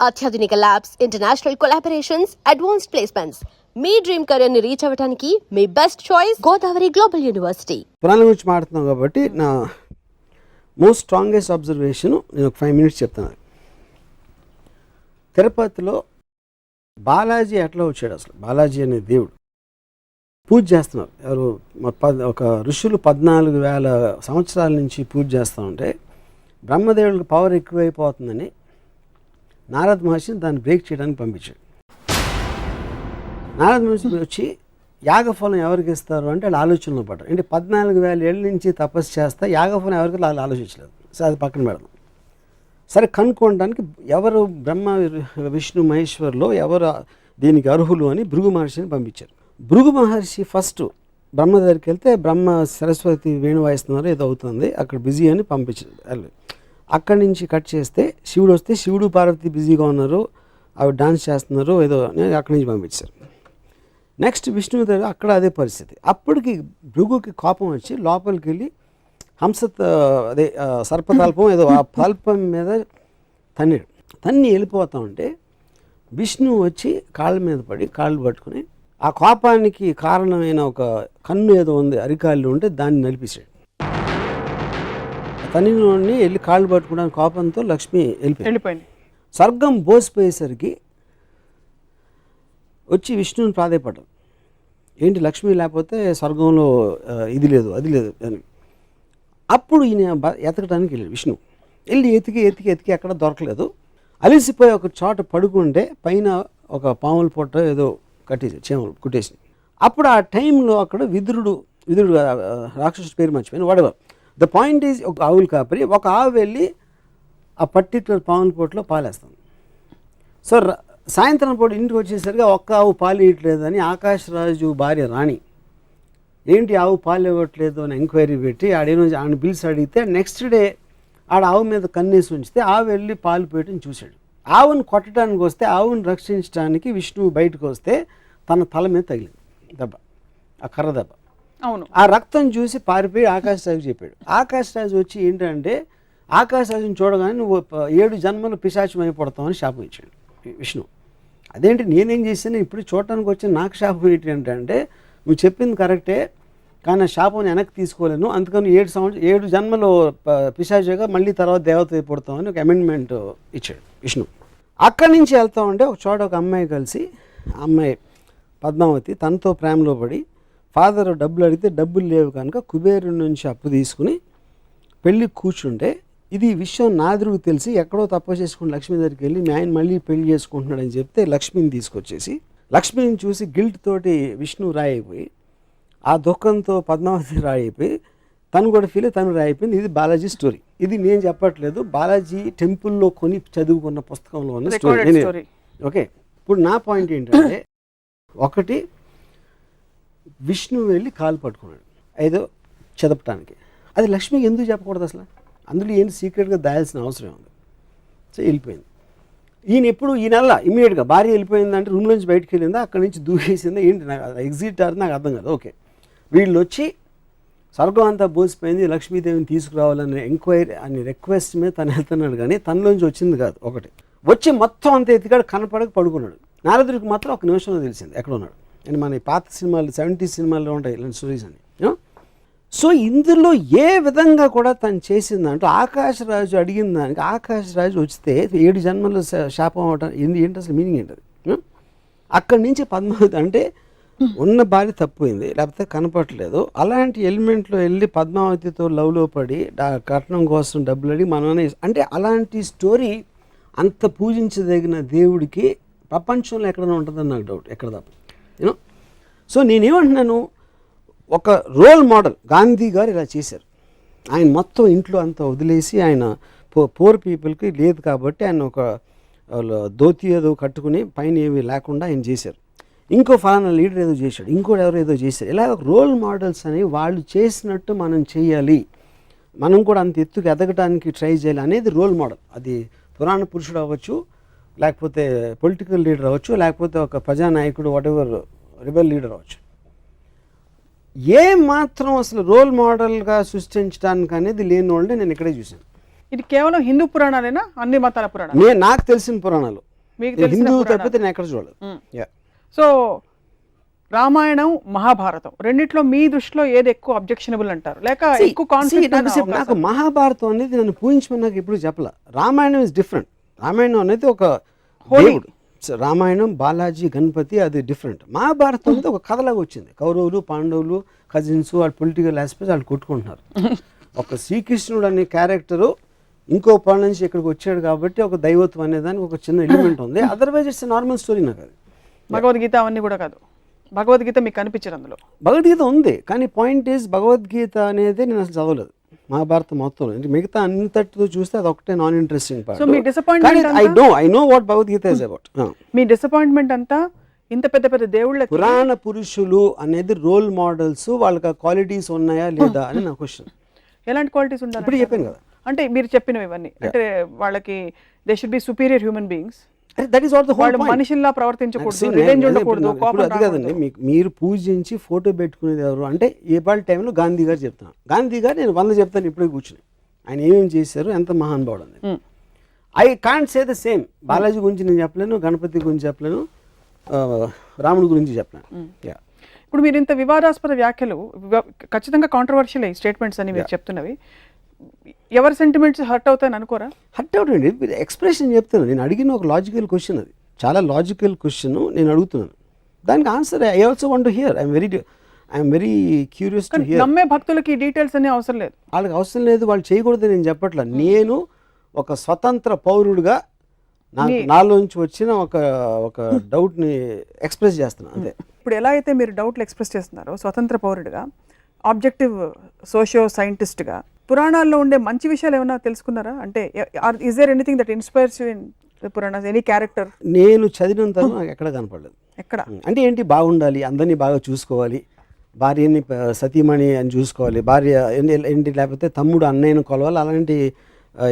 అత్యాధునిక labs, international collaborations, advanced placements. మీ dream career ని రీచ్ అవ్వడానికి మీ best choice Godavari Global University. పురాణం గురించి మాట్లాడుతున్నాం కాబట్టి నా మోస్ట్ స్ట్రాంగెస్ట్ అబ్జర్వేషన్ నేను ఒక 5 minutes చెప్తాను. తిరుపతిలో బాలాజీ ఎట్లా వచ్చాడు? అసలు బాలాజీ అనే దేవుడు పూజ చేస్తున్నారు. ఎవరు ఒక ఋషులు 14,000 సంవత్సరాల నుంచి పూజ చేస్తూ ఉంటే బ్రహ్మదేవుడికి పవర్ ఎక్కువైపోతుందని నారద మహర్షిని దాన్ని బ్రేక్ చేయడానికి పంపించాడు. నారద మహర్షి వచ్చి యాగఫలం ఎవరికి ఇస్తారు అంటే వాళ్ళు ఆలోచనలో పడ్డారు. అంటే 14,000 ఏళ్ళ నుంచి తపస్సు చేస్తే యాగఫలం ఎవరికి వాళ్ళు ఆలోచించలేదు. సరే అది పక్కన పెడదాం. సరే కనుక్కోవడానికి ఎవరు బ్రహ్మ విష్ణు మహేశ్వర్లో ఎవరు దీనికి అర్హులు అని భృగు మహర్షిని పంపించారు. భృగు మహర్షి ఫస్ట్ బ్రహ్మ దగ్గరికి వెళ్తే బ్రహ్మ సరస్వతి వేణు వాయిస్తున్నారు, ఏదో అవుతుంది అక్కడ బిజీ అని పంపించారు. అక్కడి నుంచి కట్ చేస్తే శివుడు వస్తే శివుడు పార్వతి బిజీగా ఉన్నారు, అవి డాన్స్ చేస్తున్నారు ఏదో అక్కడి నుంచి పంపించారు. నెక్స్ట్ విష్ణువు దగ్గర అక్కడ అదే పరిస్థితి. అప్పటికి భృగుకి కోపం వచ్చి లోపలికి వెళ్ళి అదే సర్పతల్పం ఏదో ఆ తల్పం మీద తన్ని వెళ్ళిపోతా ఉంటే విష్ణువు వచ్చి కాళ్ళ మీద పడి కాళ్ళు పట్టుకుని ఆ కోపానికి కారణమైన ఒక కన్ను ఏదో ఉంది అరికాళ్ళు ఉంటే దాన్ని నలిపేశాడు. తన్నిలోని వెళ్ళి కాళ్ళు పట్టుకోవడానికి కోపంతో లక్ష్మి వెళ్ళిపోయింది. స్వర్గం బోసిపోయేసరికి వచ్చి విష్ణువుని ప్రాధేయపడ్డాడు. ఏంటి లక్ష్మి లేకపోతే స్వర్గంలో ఇది లేదు అది లేదు అని. అప్పుడు ఈయన ఎతకడానికి వెళ్ళాడు. విష్ణు వెళ్ళి ఎతికి ఎక్కడ దొరకలేదు. అలిసిపోయి ఒక చోట పడుకుంటే పైన ఒక పాముల పొట్ట ఏదో కట్టేసి చేమలు కుట్టేసి. అప్పుడు ఆ టైంలో అక్కడ విదురుడు రాక్షసుడి పేరు మర్చిపోయిన వాడేవారు. ద పాయింట్ ఈజ్ ఒక ఆవులు కాపరి ఒక ఆవు వెళ్ళి ఆ పర్టిక్యులర్ పాముల పొట్టలో పాలేస్తాను. సో సాయంత్రం పూట ఇంటికి వచ్చేసరికి ఒక్క ఆవు పాలు ఇవ్వట్లేదని ఆకాశరాజు భార్య రాణి ఏంటి ఆవు పాలు ఇవ్వట్లేదు అని ఎంక్వైరీ పెట్టి ఆడిని పిలిచి అడిగితే నెక్స్ట్ డే ఆడ ఆవు మీద కన్నేసి ఉంచితే ఆవు వెళ్ళి పాలు పెట్టని చూశాడు. ఆవును కొట్టడానికి వస్తే ఆవును రక్షించడానికి విష్ణువు బయటకు వస్తే తన తల మీద తగిలింది దెబ్బ, ఆ కర్ర దెబ్బ. అవును. ఆ రక్తం చూసి పారిపోయి ఆకాశరాజు చెప్పాడు. ఆకాశరాజు వచ్చి ఏంటంటే ఆకాశరాజుని చూడగానే నువ్వు 7 జన్మలు పిశాచం అయిపోతావని శాపం ఇచ్చాడు విష్ణు. అదేంటి నేనేం చేశాను ఇప్పుడు చూడటానికి వచ్చి నాకు శాపం ఏంటంటే నువ్వు చెప్పింది కరెక్టే కానీ శాపం వెనక్కి తీసుకోలేను, అందుకని 7 జన్మలు పిశాచిగా మళ్ళీ తర్వాత దేవత అయిపోతామని ఒక అమెండ్మెంట్ ఇచ్చాడు విష్ణు. అక్కడి నుంచి వెళ్తా ఉంటే ఒక చోట ఒక అమ్మాయి కలిసి అమ్మాయి పద్మావతి తనతో ప్రేమలో పడి ఫాదర్ డబ్బులు అడిగితే డబ్బులు లేవు కనుక కుబేరుడి నుంచి అప్పు తీసుకుని పెళ్ళి కూర్చుంటే ఇది విషయం నాదురుకు తెలిసి ఎక్కడో తప్పు చేసుకుని లక్ష్మి దగ్గరికి వెళ్ళి ఆయన మళ్ళీ పెళ్లి చేసుకుంటున్నాడని చెప్తే లక్ష్మిని తీసుకొచ్చేసి లక్ష్మిని చూసి గిల్ట్ తోటి విష్ణు రాయిపోయి ఆ దుఃఖంతో పద్మావతి రాయిపోయి తను కూడా ఫీల్ తను రాయిపోయింది. ఇది బాలాజీ స్టోరీ. ఇది నేను చెప్పట్లేదు, బాలాజీ టెంపుల్లో కొని చదువుకున్న పుస్తకంలో ఉన్న స్టోరీ. ఓకే, ఇప్పుడు నా పాయింట్ ఏంటంటే ఒకటి విష్ణు వెళ్ళి కాలు పట్టుకున్నాడు ఏదో చదపటానికి, అది లక్ష్మికి ఎందుకు చెప్పకూడదు అసలు? అందులో ఏంటి సీక్రెట్గా దాయాల్సిన అవసరం ఉంది. సో వెళ్ళిపోయింది. ఈయన ఎప్పుడు ఈ నెల ఇమీడియట్గా భార్య వెళ్ళిపోయిందంటే రూమ్ నుంచి బయటకు వెళ్ళిందా అక్కడి నుంచి దూకేసిందా ఏంటి నాకు ఎగ్జిట్ అది నాకు అర్థం కాదు. ఓకే, వీళ్ళు వచ్చి స్వర్గం అంతా బోసిపోయింది లక్ష్మీదేవిని తీసుకురావాలని ఎంక్వైరీ అని రిక్వెస్ట్ మీద తను వెళ్తున్నాడు కానీ తనలోంచి వచ్చింది కాదు. ఒకటి వచ్చి మొత్తం అంతా ఎత్తికాడు కనపడక పడుకున్నాడు. నారదుడికి మాత్రం ఒక నిమిషంలో తెలిసింది ఎక్కడ ఉన్నాడు అని. మన పాత సినిమాలు 70s సినిమాల్లో ఉంటాయి ఇలాంటి స్టోరీస్ అని. సో ఇందులో ఏ విధంగా కూడా తను చేసిందంటూ ఆకాశరాజు అడిగిన దానికి ఆకాశరాజు వస్తే 7 జన్మలు శాపం అవటం ఏంటి అసలు మీనింగ్ ఏంటది? అక్కడి నుంచి పద్మావతి అంటే ఉన్న భార్య తప్పిపోయింది లేకపోతే కనపడలేదు అలాంటి ఎలిమెంట్లో వెళ్ళి పద్మావతితో లవ్లో పడి కట్నం కోసం డబ్బులు అడిగి మనమే అంటే అలాంటి స్టోరీ అంత పూజించదగిన దేవుడికి ప్రపంచంలో ఎక్కడైనా ఉంటుందని నాకు డౌట్. ఎక్కడ తప్ప యూనో. సో నేనేమంటున్నాను, ఒక రోల్ మోడల్ గాంధీ గారు ఇలా చేశారు. ఆయన మొత్తం ఇంట్లో అంతా వదిలేసి ఆయన పూర్ పీపుల్కి లేదు కాబట్టి ఆయన ఒక ధోతి ఏదో కట్టుకుని పైన ఏమీ లేకుండా ఆయన చేశారు. ఇంకో ఫలానా లీడర్ ఏదో చేశాడు, ఇంకోటి ఎవరు ఏదో చేశారు. ఇలా రోల్ మోడల్స్ అనేవి వాళ్ళు చేసినట్టు మనం చేయాలి, మనం కూడా అంత ఎత్తుకు ఎదగడానికి ట్రై చేయాలి అనేది రోల్ మోడల్. అది పురాణ పురుషుడు అవ్వచ్చు, లేకపోతే పొలిటికల్ లీడర్ అవ్వచ్చు, లేకపోతే ఒక ప్రజానాయకుడు వాటెవర్ రిబెల్ లీడర్ అవ్వచ్చు. ఏ మాత్రం అసలు రోల్ మోడల్గా సృష్టించడానికి అనేది లేని వాళ్ళని నేను ఇక్కడే చూశాను. ఇది కేవలం హిందూ పురాణాలేనా, అన్ని మతాల పురాణాలు? నాకు తెలిసిన పురాణాలు మీకు తెలిసిన హిందూ పురాణాలు. తప్పితే నేను ఎక్కడ చూడలేదు. Yeah. సో రామాయణం మహాభారతం రెండిట్లో మీ దృష్టిలో ఏది ఎక్కువ అబ్జెక్షనబుల్ అంటారు, లేక ఎక్కువ కాన్ఫ్లిక్ట్? నాకు మహాభారతం అనేది నన్ను పూజించమని నాకు ఎప్పుడు చెప్పలే. Ramayanam is different. రామాయణం అనేది ఒక దేవుడు. రామాయణం బాలాజీ గణపతి అది డిఫరెంట్. మహాభారతం అనేది ఒక కథలాగా వచ్చింది. కౌరవులు పాండవులు కజిన్స్ వాళ్ళు పొలిటికల్ ఆస్పెక్ట్స్ వాళ్ళు కొట్టుకుంటున్నారు. ఒక శ్రీకృష్ణుడు అనే క్యారెక్టరు ఇంకో పాల నుంచి ఇక్కడికి వచ్చాడు కాబట్టి ఒక దైవత్వం అనే దానికి ఒక చిన్న ఎలిమెంట్ ఉంది. Otherwise it's normal story. నాకు అది భగవద్గీత అవన్నీ కూడా కాదు. భగవద్గీత మీకు కనిపించదు అందులో. భగవద్గీత ఉంది కానీ పాయింట్ ఈజ్ భగవద్గీత అనేది నేను అసలు చదవలేదు మహాభారతం మొత్తం. మిగతా అంతటితో చూస్తే అది ఒకటే non interesting part. So me disappointment I know what Bhagavad Gita is about. Me disappointment అంతా ఇంత పెద్ద పెద్ద దేవుళ్ళ పురాణ పురుషులు అనేది రోల్ మోడల్స్, వాళ్ళకి ఆ క్వాలిటీస్ ఉన్నాయా లేదా అని నా క్వశ్చన్. ఎలాంటి క్వాలిటీస్ ఉండాలి? ఇప్పుడు చెప్పాను కదా. అంటే మీరు చెప్పినవి ఇవన్నీ అంటే వాళ్ళకి they should be superior human beings. That is what the whole వాళ్ళు పాయింట్. మనుషుల్లా ప్రవర్తించకూడదు, రివెంజ్ ఉండకూడదు, కోపం అది కదండి. మీరు పూజించి ఫోటో పెట్టుకునేది ఎవరు అంటే ఏ పాటి టైంలో గాంధీ గారు చెప్తాను. గాంధీ గారు నేను 100 చెప్తాను ఇప్పుడే కూర్చుని. ఆయన ఏమేమి చేశారు, ఎంత మహానుభావుడు అని. I can't say the same. Balaji గురించి నేను చెప్పలేను, గణపతి గురించి చెప్పలేను, రాముడి గురించి చెప్పలేను. ఇప్పుడు మీరు ఇంత వివాదాస్పద వ్యాఖ్యలు ఖచ్చితంగా కాంట్రవర్షియల్ స్టేట్మెంట్స్ అని మీరు చెప్తున్నవి, ఎవరి సెంటిమెంట్స్ హర్ట్ అవుతాయని అనుకోరా? హర్ట్ అవుట్ అండి. ఎక్స్ప్రెషన్ చెప్తున్నాను. నేను అడిగిన ఒక లాజికల్ క్వశ్చన్, అది చాలా లాజికల్ క్వశ్చన్ నేను అడుగుతున్నాను. దానికి answer I also want to hear. I'm very curious to hear. నమ్మే భక్తులకి డీటెయిల్స్ అనే అవసరం లేదు. వాళ్ళకి అవసరం లేదు, వాళ్ళు చేయకూడదు నేను చెప్పట్లా. నేను ఒక స్వతంత్ర పౌరుడుగా నాలోంచి వచ్చిన ఒక డౌట్ని ఎక్స్ప్రెస్ చేస్తున్నాను అంతే. ఇప్పుడు ఎలా అయితే మీరు డౌట్లు ఎక్స్ప్రెస్ చేస్తున్నారో స్వతంత్ర పౌరుడిగా, ఆబ్జెక్టివ్ సోషియో సైంటిస్ట్గా, పురాణాల్లో ఉండే మంచి విషయాలు ఏమైనా తెలుసుకున్నారా? అంటే is there anything that inspires you in the Puranas, any character? నేను చదివినంత నాకు ఎక్కడ కనపడలేదు. ఎక్కడ అంటే ఏంటి, బాగుండాలి, అందరినీ బాగా చూసుకోవాలి, భార్యని సతీమణి అని చూసుకోవాలి, భార్య ఏంటి లేకపోతే తమ్ముడు అన్నయ్యను కొలవాలి, అలాంటి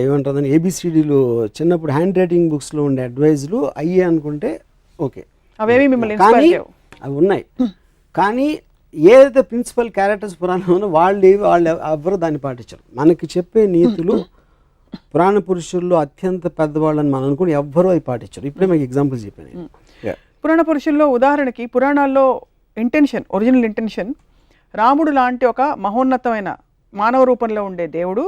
ఏమంటుందని ఏబిసిడీలు చిన్నప్పుడు హ్యాండ్ రైటింగ్ బుక్స్లో ఉండే అడ్వైజులు అయ్యే అనుకుంటే ఓకే, అవేవి మిమ్మల్ని కానీ అవి ఉన్నాయి. కానీ ఏదైతే ప్రిన్సిపల్ క్యారెక్టర్స్ పురాణంలో వాళ్ళు ఎవ్వరు దాన్ని పాటించరు. మనకి చెప్పే నీతులు పురాణ పురుషుల్లో అత్యంత పెద్దవాళ్ళని మనం అనుకుని ఎవ్వరూ అవి పాటించరు. ఇప్పుడే మీకు ఎగ్జాంపుల్స్ చెప్పాను. పురాణ పురుషుల్లో ఉదాహరణకి పురాణాల్లో ఇంటెన్షన్, ఒరిజినల్ ఇంటెన్షన్, రాముడు లాంటి ఒక మహోన్నతమైన మానవ రూపంలో ఉండే దేవుడు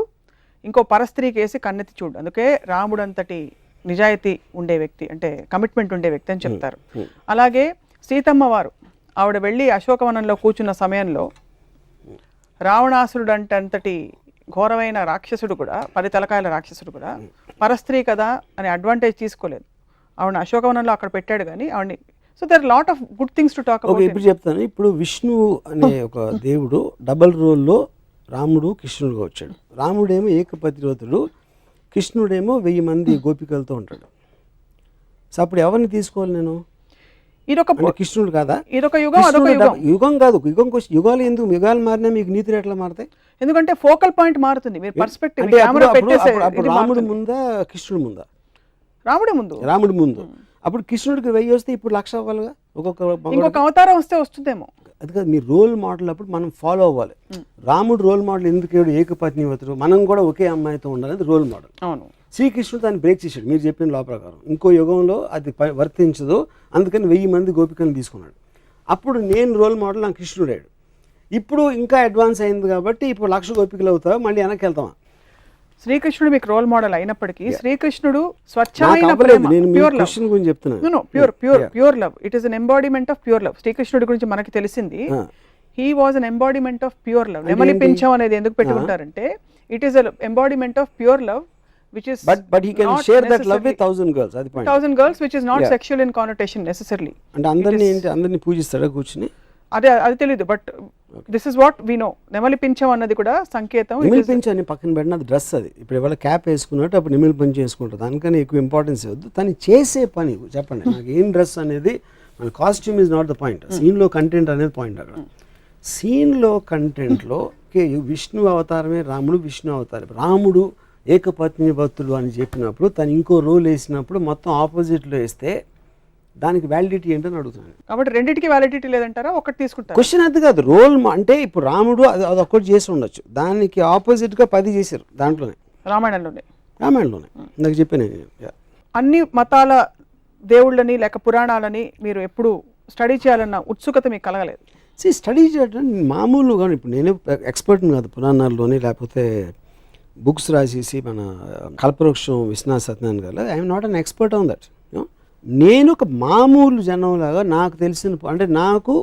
ఇంకో పరస్త్రీకి వేసి కన్నెత్తి చూడు, అందుకే రాముడు అంతటి నిజాయితీ ఉండే వ్యక్తి, అంటే కమిట్మెంట్ ఉండే వ్యక్తి అని చెప్తారు. అలాగే సీతమ్మ వారు ఆవిడ వెళ్ళి అశోకవనంలో కూర్చున్న సమయంలో రావణాసురుడు అంతటి ఘోరమైన రాక్షసుడు కూడా, 10 తలకాయల రాక్షసుడు కూడా పరస్త్రీ కదా అని అడ్వాంటేజ్ తీసుకోలేదు. ఆవిడ అశోకవనంలో అక్కడ పెట్టాడు కానీ ఆవిడని. So there lot of good things to talk about. ఇప్పుడు చెప్తాను. ఇప్పుడు విష్ణువు అనే ఒక దేవుడు డబల్ రోల్లో రాముడు కృష్ణుడుగా వచ్చాడు. రాముడేమో ఏకపతివ్రతుడు, కృష్ణుడేమో 1000 మంది గోపికలతో ఉంటాడు. సో అప్పుడు ఎవరిని తీసుకోవాలి నేను? ఇదొక కృష్ణుడు కాదా? ఇదొక యుగం, అదొక యుగం. యుగం కాదు, యుగాలు ఎందుకు? యుగాలు మారినా మీకు నీతులు ఎట్లా మారుతాయి? ఎందుకంటే ఫోకల్ పాయింట్ మారుతుంది. మీరు పర్స్పెక్టివ్ అంటే అప్పుడు రాముడు ముందా కృష్ణుడు ముందా? రాముడే ముందు. రాముడి ముందు. అప్పుడు కృష్ణుడికి 1000 వస్తే ఇప్పుడు 1,00,000 అవ్వాలిగా. ఇంకొక అవతారం వస్తే వస్తుందేమో. అది కాదు, మీ రోల్ మోడల్ అప్పుడు మనం ఫాలో అవ్వాలి. రాముడు రోల్ మోడల్ ఎందుకు ఏకపత్నివ్రతుడు, మనం కూడా ఒకే అమ్మాయితో ఉండాలని రోల్ మోడల్. అవును. శ్రీకృష్ణుడు దాన్ని బ్రేక్ చేశాడు మీరు చెప్పిన లా ప్రకారం. ఇంకో యుగంలో అది వర్తించదు, అందుకని 1000 మంది గోపికలను తీసుకున్నాడు. అప్పుడు నేను రోల్ మోడల్, నాకు కృష్ణుడాడు. ఇప్పుడు ఇంకా అడ్వాన్స్ అయింది కాబట్టి ఇప్పుడు 1,00,000 గోపికలు అవుతావు, మళ్ళీ వెనక్కి వెళ్తామా? శ్రీకృష్ణుడు మీకు రోల్ మోడల్ అయినప్పటికీ శ్రీకృష్ణుడు స్వచ్ఛమైన ప్రేమ, ప్యూర్ లవ్. గురించి చెప్తున్నాను. Pure love, it is an embodiment of pure love. శ్రీకృష్ణుడి గురించి మనకి తెలిసింది he was an embodiment of pure love. నెమలి పింఛం అనేది ఎందుకు పెట్టుకుంటారంటే it is an embodiment of pure love which is but he can share that love with 1,000 girls. అది point. 1,000 girls which is not sexual in connotation necessarily. అంటే అందరిని పూజిస్తాడా కూర్చుని? అది తెలియదు, but this is what we know. నెమలి పింఛం అన్నది కూడా సంకేతం. నెమలి పింఛం అని పక్కన పెట్టిన అది డ్రెస్. అది ఇప్పుడు ఇవాళ క్యాప్ వేసుకున్నట్టు అప్పుడు నెమలి పింఛం వేసుకుంటారు. దానికని ఎక్కువ ఇంపార్టెన్స్ ఇవ్వద్దు. తను చేసే పని చెప్పండి నాకు. ఏం డ్రెస్ అనేది మన costume is not the point. సీన్లో కంటెంట్ అనేది పాయింట్. అక్కడ సీన్లో కంటెంట్లో విష్ణు అవతారమే రాముడు, విష్ణు అవతారం. రాముడు ఏకపత్ని భక్తుడు అని చెప్పినప్పుడు తను ఇంకో రోల్ వేసినప్పుడు మొత్తం ఆపోజిట్లో వేస్తే దానికి వ్యాలిడిటీ ఏంటని అడుగుతున్నాను. కాబట్టి రెండింటికి వ్యాలిడిటీ లేదంటారా? ఒకటి తీసుకుంటారు. క్వశ్చన్ అది కాదు. రోల్ అంటే ఇప్పుడు రాముడు అది ఒక్కటి చేసి ఉండొచ్చు, దానికి ఆపోజిట్గా 10 చేశారు దాంట్లోనే, రామాయణంలోనే నాకు చెప్పాను. అన్ని మతాల దేవుళ్ళని లేక పురాణాలని మీరు ఎప్పుడు స్టడీ చేయాలన్న ఉత్సుకత మీకు కలగలేదు? స్టడీ చేయడం మామూలుగా, ఇప్పుడు నేను ఎక్స్పర్ట్ని కాదు పురాణాల్లోని, లేకపోతే బుక్స్ రాసేసి మన కల్పవృక్షం విశ్వనాథ సత్యనారాయణ గారు, I'm not an expert on that. నేను ఒక మామూలు జనంలాగా నాకు తెలిసిన, అంటే నాకు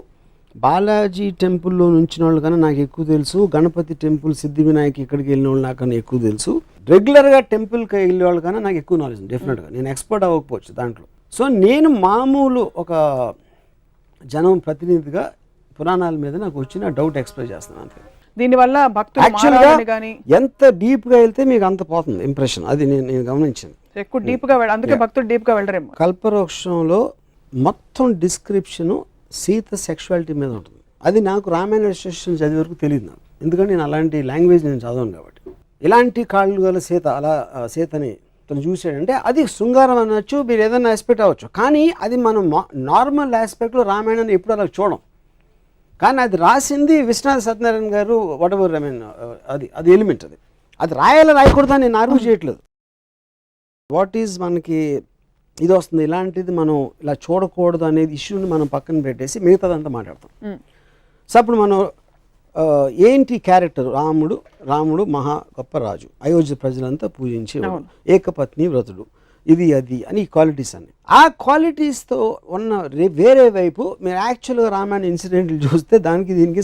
బాలాజీ టెంపుల్లో నుంచిన వాళ్ళు కన్నా నాకు ఎక్కువ తెలుసు, గణపతి టెంపుల్ సిద్ధి వినాయక్ ఇక్కడికి వెళ్ళిన వాళ్ళు నాకన్నా ఎక్కువ తెలుసు, రెగ్యులర్గా టెంపుల్కి వెళ్ళే వాళ్ళు కన్నా నాకు ఎక్కువ నాలెడ్జ్ డెఫినెట్గా. నేను ఎక్స్పర్ట్ అవ్వకపోవచ్చు దాంట్లో. సో నేను మామూలు ఒక జనం ప్రతినిధిగా పురాణాల మీద నాకు వచ్చిన డౌట్ ఎక్స్ప్రెస్ చేస్తున్నాను అంతే. దీనివల్ల భక్తులు యాక్చువల్గా మారాలని కానీ ఎంత డీప్గా వెళ్తే మీకు అంత పోతుంది ఇంప్రెషన్, అది నేను గమనించాను. ఎక్కువ డీప్గా అందుకే భక్తులు డీప్గా వెళ్ళరేమో. కల్పవృక్షంలో మొత్తం డిస్క్రిప్షను సీత సెక్షువాలిటీ మీద ఉంటుంది. అది నాకు రామాయణ రిజిస్ట్రేషన్ చదివే వరకు తెలియదు నాకు, ఎందుకంటే నేను అలాంటి లాంగ్వేజ్ నేను చదవను కాబట్టి. ఇలాంటి కాళ్ళు గల సీత, అలా సీతని తను చూసాడంటే అది శృంగారం అనొచ్చు, మీరు ఏదైనా ఆస్పెక్ట్ అవ్వచ్చు, కానీ అది మనం నార్మల్ ఆస్పెక్ట్లో రామాయణాన్ని ఎప్పుడు అలా చూడం. కానీ అది రాసింది విశ్వనాథ సత్యనారాయణ గారు, వాట్ ఎవర్, ఐ మీన్ అది ఎలిమెంట్, అది రాయకూడదు అని నేను ఆర్గ్యూ చేయట్లేదు. వాట్ ఈజ్ మనకి ఇది వస్తుంది, ఇలాంటిది మనం ఇలా చూడకూడదు అనేది ఇష్యూని మనం పక్కన పెట్టేసి మిగతాదంతా మాట్లాడతాం. సో అప్పుడు మనం ఏంటి క్యారెక్టర్, రాముడు మహా గొప్ప రాజు, అయోధ్య ప్రజలంతా పూజించేవాడు, ఏకపత్ని వ్రతుడు, ఇది అది అని క్వాలిటీస్ అన్ని. ఆ క్వాలిటీస్తో ఉన్న వేరే వైపు మీరు యాక్చువల్గా రామాయణ ఇన్సిడెంట్లు చూస్తే దానికి దీనికి